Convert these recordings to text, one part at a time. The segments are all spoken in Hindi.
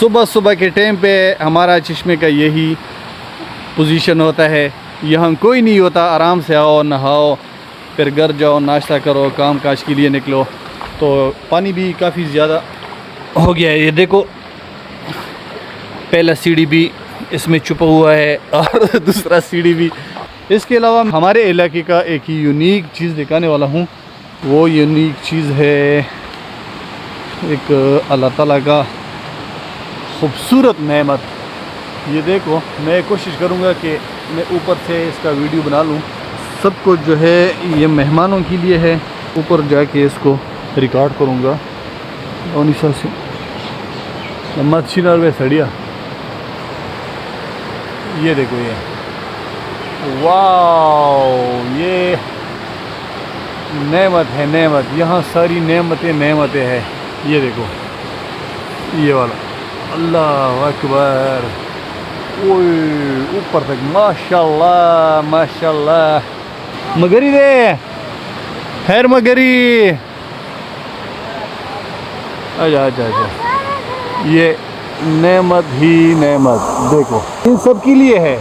सुबह सुबह के टाइम पे हमारा चश्मे का यही पोजीशन होता है। यहाँ कोई नहीं होता, आराम से आओ, नहाओ, फिर घर जाओ, नाश्ता करो, काम काज के लिए निकलो। तो पानी भी काफ़ी ज़्यादा हो गया है। ये देखो पहला सीढ़ी भी इसमें छुपा हुआ है और दूसरा सीढ़ी भी। इसके अलावा हमारे इलाके का एक यूनिक चीज़ दिखाने वाला हूँ। वो यूनिक चीज़ है एक अल्लाह ताला का खूबसूरत नेमत। ये देखो, मैं कोशिश करूँगा कि मैं ऊपर से इसका वीडियो बना लूँ। सब कुछ जो है ये मेहमानों के लिए है। ऊपर जाके इसको रिकॉर्ड करूँगा। ओनिशा से मच्छीदार वे सड़िया, ये देखो, ये वाह, ये नेमत है, नेमत। यहाँ सारी नेमतें हैं। ये देखो, ये वाला, अल्लाह अकबर, ओए ऊपर तक, माशाल्लाह माशाल्लाह। मगरी दे खैर, मगरी आजा आजा आजा। ये नेमत ही नेमत देखो, इन सब के लिए है।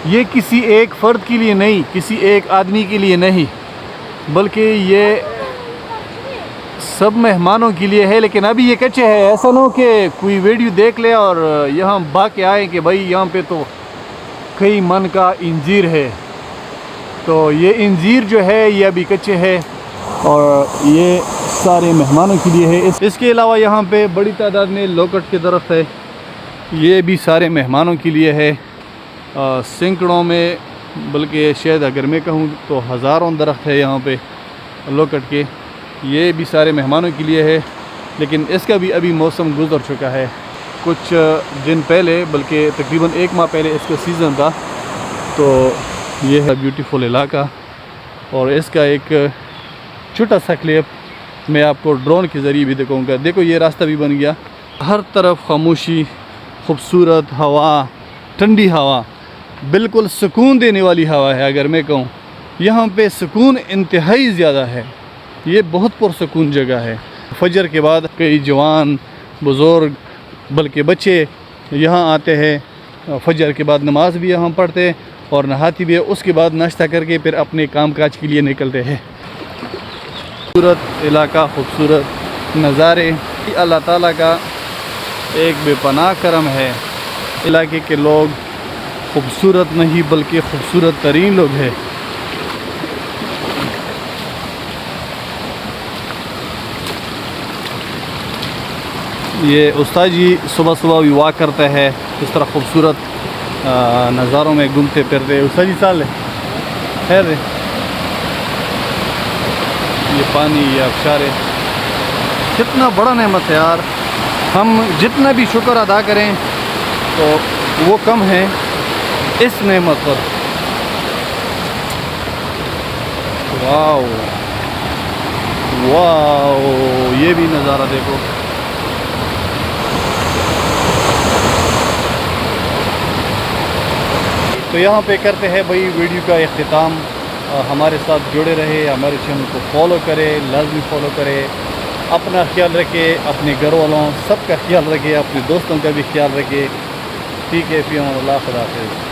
ये किसी एक फ़र्द के लिए नहीं, किसी एक आदमी के लिए नहीं, बल्कि ये सब मेहमानों के लिए है। लेकिन अभी ये कच्चे हैं। ऐसा ना हो कि कोई वीडियो देख ले और यहाँ भाग के आए कि भाई यहाँ पे तो कई मन का इंजीर है। तो ये इंजीर जो है ये अभी कच्चे है और ये सारे मेहमानों के लिए है। इसके अलावा यहाँ पे बड़ी तादाद में लोकट के दरख्त है। ये भी सारे मेहमानों के लिए है। सैकड़ों में, बल्कि शायद अगर मैं कहूँ तो हज़ारों दरख्त है यहाँ पे लोकट के। ये भी सारे मेहमानों के लिए है। लेकिन इसका भी अभी मौसम गुज़र चुका है। कुछ दिन पहले, बल्कि तकरीबन 1 माह पहले इसका सीज़न था। तो ये है ब्यूटीफुल इलाका और इसका एक छोटा सा क्लिप मैं आपको ड्रोन के ज़रिए भी दिखाऊंगा। देखो, ये रास्ता भी बन गया। हर तरफ खामोशी, खूबसूरत हवा, ठंडी हवा, बिल्कुल सुकून देने वाली हवा है। अगर मैं कहूँ यहाँ पे सुकून इंतहाई ज़्यादा है। ये बहुत पुरसुकून जगह है। फजर के बाद कई जवान, बुज़ुर्ग, बल्कि बच्चे यहाँ आते हैं। फजर के बाद नमाज भी यहाँ पढ़ते और नहाती भी है। उसके बाद नाश्ता करके फिर अपने काम काज के लिए निकलते हैं। खूबसूरत इलाका, खूबसूरत नज़ारे, अल्लाह ताला का एक बेपनाह करम है। इलाके के लोग खूबसूरत नहीं बल्कि खूबसूरत तरीन लोग हैं। ये उस्ताद जी सुबह सुबह भी वॉक करते हैं इस तरह खूबसूरत नज़ारों में घूमते फिरते। उस्ताद जी साल खैर, ये पानी, ये आबशारे, कितना बड़ा नेमत है यार। हम जितना भी शुक्र अदा करें तो वो कम है इस नेमत पर। वाओ वाओ, ये भी नज़ारा देखो। तो यहाँ पे करते हैं भाई वीडियो का इख्तिताम। हमारे साथ जुड़े रहे, हमारे चैनल को फॉलो करें, लाजमी फॉलो करें। अपना ख्याल रखें, अपने घर वालों सबका ख्याल रखें, अपने दोस्तों का भी ख्याल रखें। ठीक है, फ़ी अमान अल्लाह, खुदा हाफ़िज़।